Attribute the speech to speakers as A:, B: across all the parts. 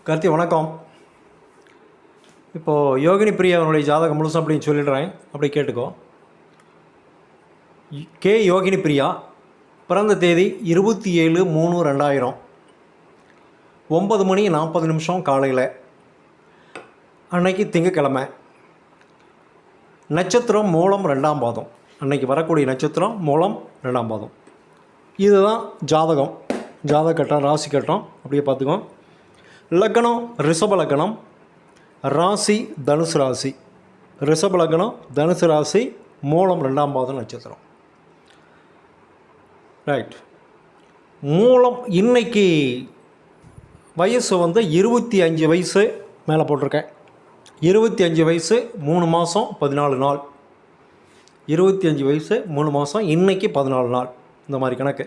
A: கார்த்தி வணக்கம். இப்போது யோகினி பிரியா அவனுடைய ஜாதகம் முழுசும் அப்படின்னு சொல்லிடுறேன், அப்படி கேட்டுக்கோ. கே யோகினி பிரியா பிறந்த தேதி 27/3/2000, 9:40 காலையில், அன்னைக்கு திங்கக்கிழமை. நட்சத்திரம் மூலம் 2ஆம் பாதம். அன்னைக்கு வரக்கூடிய நட்சத்திரம் மூலம் 2ஆம் பாதம். இதுதான் ஜாதகம், ஜாதக கட்டம், ராசி கட்டம் அப்படியே பார்த்துக்கோ. லக்னம் ரிஷப லக்னம், ராசி தனுசு ராசி. ரிஷப லக்னம் தனுசு ராசி, மூலம் 2ஆம் பாதம் நட்சத்திரம். ரைட். மூலம் இன்னைக்கு வயசு 25 வயசு மேலே போட்டிருக்கேன். 25 வயசு 3 மாதம் 14 நாள். 25 வயசு 3 மாதம், இன்றைக்கி 14 நாள், இந்த மாதிரி கணக்கு.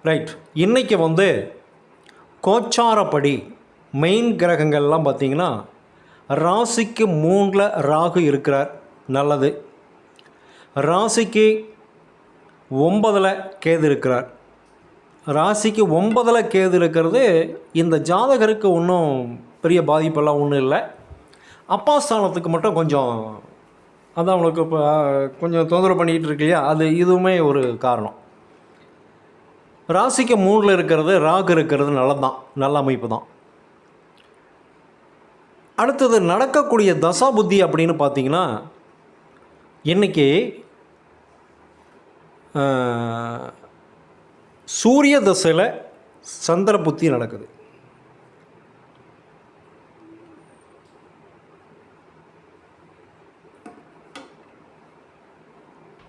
A: ரைட். இன்றைக்கி கோச்சாரப்படி மெயின் கிரகங்கள்லாம் பார்த்திங்கன்னா ராசிக்கு 3ல் ராகு இருக்கிறார், நல்லது. ராசிக்கு 9ல் கேது இருக்கிறார். ராசிக்கு 9ல் கேது இருக்கிறது இந்த ஜாதகருக்கு ஒன்றும் பெரிய பாதிப்பெல்லாம் ஒன்றும் இல்லை. அப்பா ஸ்தானத்துக்கு மட்டும் கொஞ்சம் அதான் அவங்களுக்கு இப்போ கொஞ்சம் தொந்தரவு பண்ணிக்கிட்டு இருக்கு இல்லையா, அது இதுவுமே ஒரு காரணம். ராசிக்கு 3ல் இருக்கிறது ராகு இருக்கிறது நல்லதான், நல்ல அமைப்பு தான். அடுத்தது நடக்கக்கூடிய தசா புத்தி அப்படின்னு பார்த்திங்கன்னா இன்றைக்கி சூரிய தசையில் சந்திர புத்தி நடக்குது.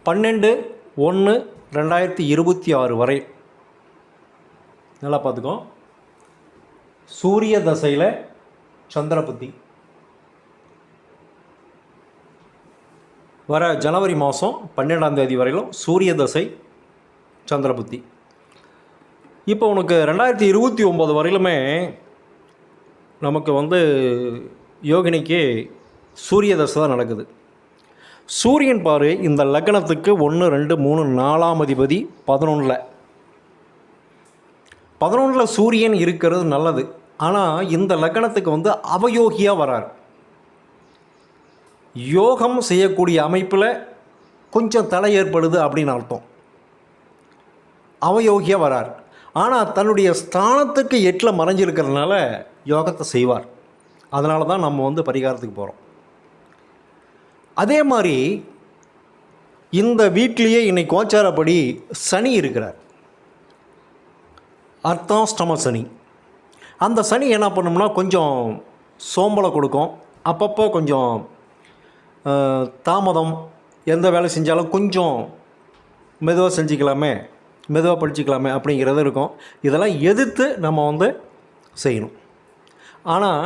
A: பன்னெண்டு 1/2026 வரை நல்லா பார்த்துக்கோ. சூரிய தசையில் சந்திர புத்தி வர ஜனவரி மாதம் 12ஆம் தேதி வரையிலும் சூரிய தசை சந்திர புத்தி. இப்போ உனக்கு 2029 வரையிலுமே நமக்கு யோகினிக்கு சூரிய தசை தான் நடக்குது. சூரியன் பாரு, இந்த லக்னத்துக்கு 1, 2, 3, 4ஆம் அதிபதி 11ல் சூரியன் இருக்கிறது நல்லது. ஆனால் இந்த லக்னத்துக்கு அவயோகியாக வரார். யோகம் செய்யக்கூடிய அமைப்பில் கொஞ்சம் தடை ஏற்படுது அப்படின்னு அர்த்தம். அவயோகியாக வரார். ஆனால் தன்னுடைய ஸ்தானத்துக்கு 8ல் மறைஞ்சிருக்கிறதுனால யோகத்தை செய்வார். அதனால தான் நம்ம பரிகாரத்துக்கு போகிறோம். அதே மாதிரி இந்த வீட்டிலேயே இன்னைக்கு கோச்சாரப்படி சனி இருக்கிறார், அர்த்தாஷ்டம சனி. அந்த சனி என்ன பண்ணோம்னா கொஞ்சம் சோம்பலை கொடுக்கும். அப்பப்போ கொஞ்சம் தாமதம், எந்த வேலை செஞ்சாலும் கொஞ்சம் மெதுவாக செஞ்சுக்கலாமே, மெதுவாக படிச்சுக்கலாமே அப்படிங்கிறது இருக்கும். இதெல்லாம் எதிர்த்து நம்ம செய்யணும். ஆனால்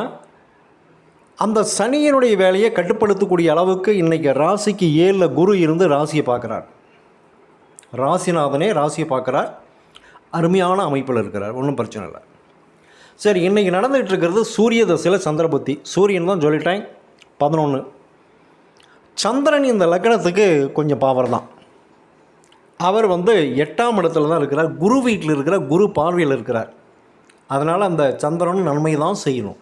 A: அந்த சனியினுடைய வேலையை கட்டுப்படுத்தக்கூடிய அளவுக்கு இன்றைக்கி ராசிக்கு 7ல் குரு இருந்து ராசியை பார்க்குறார். ராசிநாதனே ராசியை பார்க்குறார். அருமையான அமைப்பில் இருக்கிறார், ஒன்றும் பிரச்சனை இல்லை. சரி, இன்றைக்கி நடந்துகிட்டு இருக்கிறது சூரிய தசையில் சந்திர புத்தி. சூரியன் தான் சொல்லிட்டேன் 11. சந்திரன் இந்த லக்னத்துக்கு கொஞ்சம் பவர் தான். அவர் 8ஆம் இடத்துல தான் இருக்கிறார், குரு வீட்டில் இருக்கிறார், குரு பார்வையில் இருக்கிறார். அதனால் அந்த சந்திரன் நன்மை தான் செய்யணும்.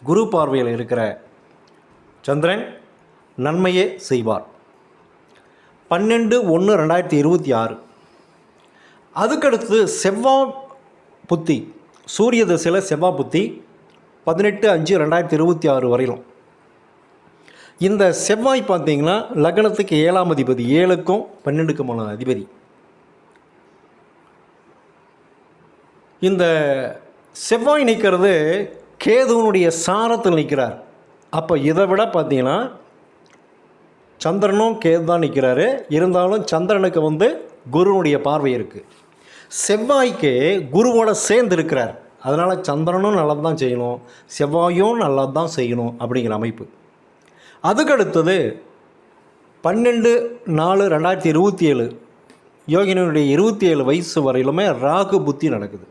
A: குரு பார்வையில் இருக்கிற சந்திரன் நன்மையே செய்வார். 12/1/2026. அதுக்கடுத்து செவ்வாய் புத்தி. சூரிய தசையில் செவ்வாய் புத்தி 18/5/2026 வரையிலும். இந்த செவ்வாய் பார்த்திங்கன்னா லக்னத்துக்கு 7ஆம் அதிபதி, 7க்கும் 12க்குமான அதிபதி. இந்த செவ்வாய் நிற்கிறது கேதுவனுடைய சாரத்தில் நிற்கிறார். அப்போ இதை விட பார்த்திங்கன்னா சந்திரனும் கேது தான் நிற்கிறாரு. இருந்தாலும் சந்திரனுக்கு குருனுடைய பார்வை இருக்குது. செவ்வாய்க்கு குருவோட சேர்ந்து இருக்கிறார். அதனால் சந்திரனும் நல்லது தான் செய்யணும், செவ்வாயும் நல்லது தான் செய்யணும் அப்படிங்கிற அமைப்பு. அதுக்கடுத்தது 12/4/2027 யோகினியுடைய 27 வயசு வரையிலுமே ராகு புத்தி நடக்குது.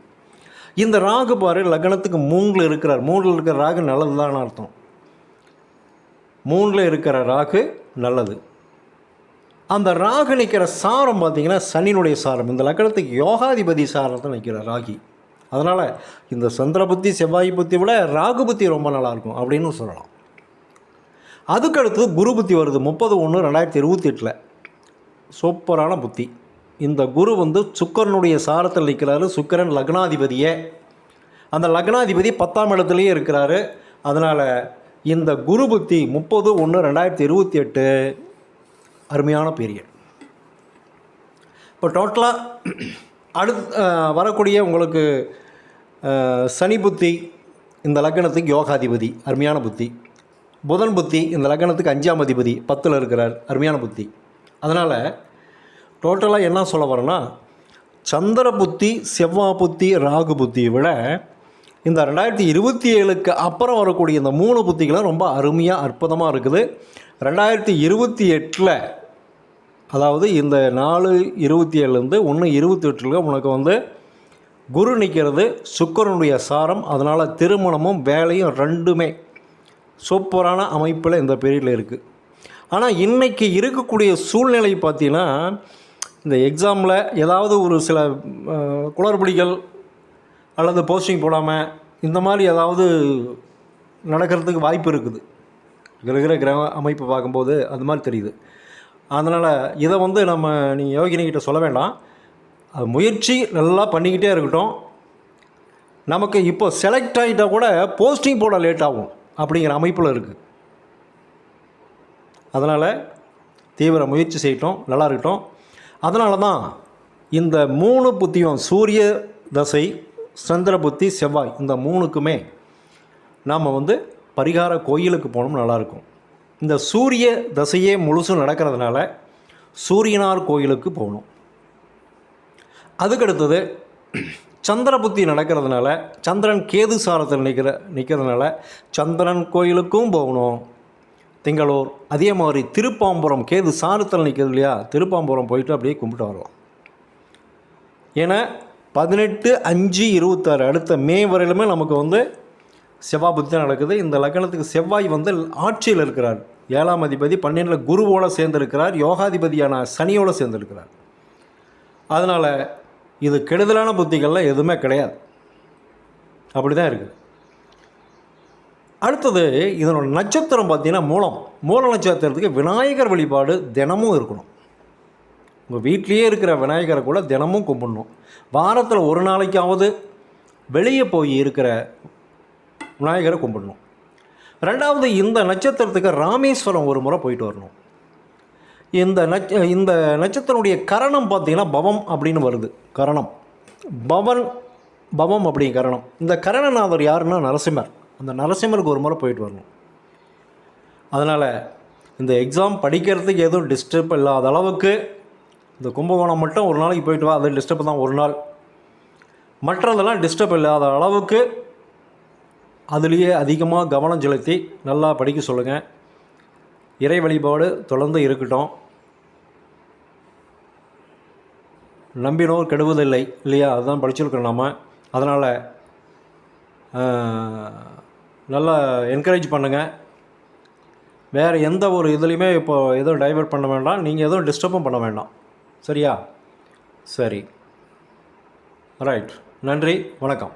A: இந்த ராகு பாரு லக்னத்துக்கு 3ல் இருக்கிறார். 3ல் இருக்கிற ராகு நல்லது தான் அர்த்தம். 3ல் இருக்கிற ராகு நல்லது. அந்த ராகு நிற்கிற சாரம் பார்த்திங்கன்னா சனியினுடைய சாரம். இந்த லக்னத்துக்கு யோகாதிபதி சாரத்தை நிற்கிறார் ராகி. அதனால் இந்த சந்திர புத்தி செவ்வாய் புத்தி விட ராகு புத்தி ரொம்ப நல்லாயிருக்கும் அப்படின்னு சொல்லலாம். அதுக்கடுத்து குரு புத்தி வருது 30/1/2028. சூப்பரான புத்தி. இந்த குரு சுக்கிரனுடைய சாரத்தில் நிற்கிறாரு. சுக்கிரன் லக்னாதிபதியே, அந்த லக்னாதிபதி 10ஆம் இடத்துலையே இருக்கிறாரு. அதனால் இந்த குரு புத்தி 30/1/2028 அருமையான பீரியட். இப்போ டோட்டலாக வரக்கூடிய உங்களுக்கு சனி புத்தி இந்த லக்னத்துக்கு யோகாதிபதி, அருமையான புத்தி. புதன் புத்தி இந்த லக்னத்துக்கு 5ஆம் அதிபதி 10ல் இருக்கிறார், அருமையான புத்தி. அதனால் டோட்டலாக என்ன சொல்ல வரேன்னா, சந்திர புத்தி செவ்வாய் புத்தி ராகு புத்தியை விட இந்த 2027க்கு அப்புறம் வரக்கூடிய இந்த 3 புத்திகளும் ரொம்ப அருமையாக அற்புதமாக இருக்குது. 2028 அதாவது இந்த 4/27 1/28 உனக்கு குரு நிற்கிறது, சுக்கிரனுடைய சாரம். அதனால் திருமணமும் வேலையும் ரெண்டுமே சூப்பரான அமைப்பில் இந்த பீரியடில் இருக்குது. ஆனால் இன்றைக்கி இருக்கக்கூடிய சூழ்நிலை பார்த்திங்கன்னா, இந்த எக்ஸாமில் ஏதாவது ஒரு சில குளறுபடிகள் அல்லது போஸ்டிங் போடாமல் இந்த மாதிரி ஏதாவது நடக்கிறதுக்கு வாய்ப்பு இருக்குது. இருக்கிற கிரக அமைப்பு பார்க்கும்போது அது மாதிரி தெரியுது. அதனால் இதை நம்ம நீங்கள் யோகினிகிட்ட சொல்ல வேண்டாம். அது முயற்சி நல்லா பண்ணிக்கிட்டே இருக்கட்டும். நமக்கு இப்போ செலக்ட் ஆகிட்டால் கூட போஸ்டிங் போட லேட் ஆகும் அப்படிங்கிற அமைப்பில் இருக்குது. அதனால் தீவிர முயற்சி செய்யட்டும், நல்லா இருக்கட்டும். அதனால தான் இந்த 3 புத்தியும் சூரிய தசை, சந்திர புத்தி, செவ்வாய் இந்த 3க்குமே நாம் பரிகார கோயிலுக்கு போகணும், நல்லாயிருக்கும். இந்த சூரிய தசையே முழுசும் நடக்கிறதுனால சூரியனார் கோயிலுக்கு போகணும். அதுக்கடுத்தது சந்திர புத்தி நடக்கிறதுனால சந்திரன் கேது சாரத்தில் நிற்கிறதுனால சந்திரன் கோயிலுக்கும் போகணும். திங்களூர், அதே மாதிரி திருப்பாம்புரம் கேது சாரத்தில் நிற்கிறது இல்லையா, திருப்பாம்புரம் போயிட்டு அப்படியே கும்பிட்டு வரலாம். ஏன்னா 18/5/26 அடுத்த மே வரையிலுமே நமக்கு செவ்வாய் புத்தி தான் நடக்குது. இந்த லக்னத்துக்கு செவ்வாய் ஆட்சியில் இருக்கிறார். 7ஆம் அதிபதி 12ல் குருவோடு சேர்ந்திருக்கிறார். யோகாதிபதியான சனியோடு சேர்ந்திருக்கிறார். அதனால் இது கெடுதலான புத்திகள்லாம் எதுவுமே கிடையாது, அப்படி தான் இருக்குது. அடுத்தது இதனோட நட்சத்திரம் பார்த்திங்கன்னா மூல நட்சத்திரத்துக்கு விநாயகர் வழிபாடு தினமும் இருக்கணும். உங்கள் வீட்லேயே இருக்கிற விநாயகரை கூட தினமும் கும்பிடணும். வாரத்தில் ஒரு நாளைக்காவது வெளியே போய் இருக்கிற விநாயகரை கும்பிடணும். ரெண்டாவது, இந்த நட்சத்திரத்துக்கு ராமேஸ்வரம் ஒரு முறை போயிட்டு வரணும். இந்த நட்சத்திரனுடைய கரணம் பார்த்திங்கன்னா பவம் அப்படின்னு வருது. கரணம் பவம் அப்படிங்கிற கரணம். இந்த கரணநாதர் யாருன்னா நரசிம்மர். அந்த நரசிம்மருக்கு ஒரு முறை போயிட்டு வரணும். அதனால் இந்த எக்ஸாம் படிக்கிறதுக்கு எதுவும் டிஸ்டர்ப் இல்லாத அளவுக்கு இந்த கும்பகோணம் மட்டும் ஒரு நாளைக்கு போயிட்டு வா, அது டிஸ்டர்ப் தான் ஒரு நாள். மற்றதெல்லாம் டிஸ்டர்ப் இல்லாத அளவுக்கு அதுலேயே அதிகமாக கவனம் செலுத்தி நல்லா படிக்க சொல்லுங்கள். இறை வழிபாடு தொடர்ந்து இருக்கட்டும். நம்பினோர் கெடுவதில்லை இல்லையா, அதுதான் படிச்சிருக்கோம் நாம். அதனால் நல்லா என்கரேஜ் பண்ணுங்கள். வேறு எந்த ஒரு இதுலேயுமே இப்போ எதுவும் டைவர்ட் பண்ண வேண்டாம், நீங்கள் எதுவும் டிஸ்டர்பும் பண்ண வேண்டாம். சரியா? சரி, ரைட். நன்றி, வணக்கம்.